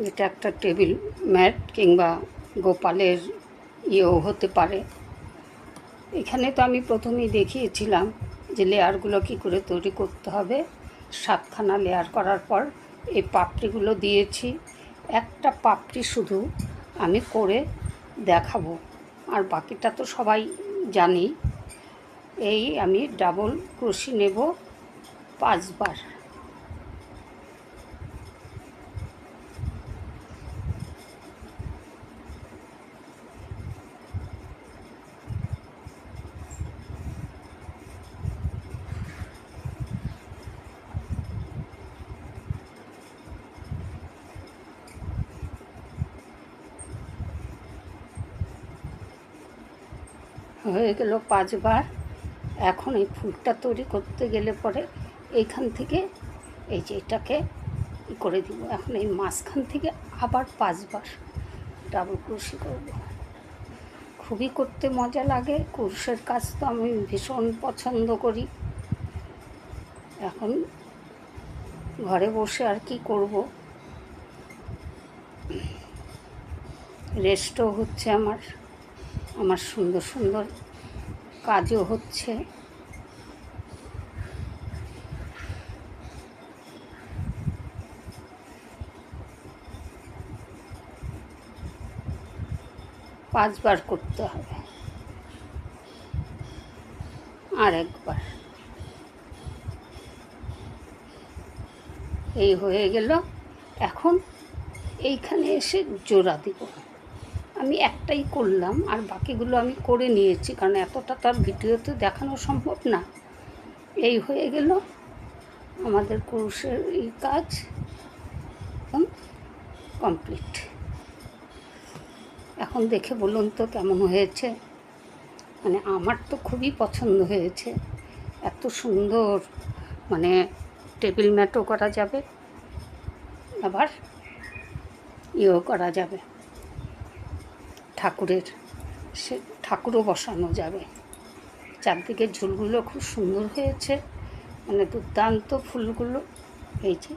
এটা একটা table mat কিংবা গোপালের ইয়েও হতে পারে। এখানে তো আমি প্রথমেই দেখিয়েছিলাম যে লেয়ারগুলো কী করে তৈরি করতে হবে। 7খানা লেয়ার করার পর এই পাপড়িগুলো দিয়েছি। একটা পাপড়ি শুধু আমি করে দেখাবো, আর বাকিটা তো সবাই জানি। এই আমি ডাবল ক্রোশি নেব 5 বার। হয়ে গেল 5 বার। এখন এই ফুলটা তৈরি করতে গেলে পরে এইখান থেকে এই যে এটাকে করে দিব। এখন এই মাঝখান থেকে আবার 5 বার ডাবল ক্রোশি করব। খুবই করতে মজা লাগে। ক্রোশের কাজ তো আমি ভীষণ পছন্দ করি। এখন ঘরে বসে আর কি করব, রেস্টও হচ্ছে আমার সুন্দর সুন্দর কাজও হচ্ছে। পাঁচবার করতে হবে। আর একবার। এই হয়ে গেল। এখন এইখানে এসে জোড়া দিব। আমি একটাই করলাম, আর বাকিগুলো আমি করে নিয়েছি, কারণ এতটা তো আর ভিডিওতে দেখানো সম্ভব না। এই হয়ে গেল আমাদের ক্রোশের এই কাজ কমপ্লিট। এখন দেখে বলুন তো কেমন হয়েছে। মানে আমার তো খুবই পছন্দ হয়েছে। এত সুন্দর, মানে টেবিল ম্যাটও করা যাবে, আবার ইয়েও করা যাবে, ঠাকুরও বসানো যাবে। চারদিকে ঝুলগুলো খুব সুন্দর হয়েছে, মানে দুর্দান্ত ফুলগুলো। এই যে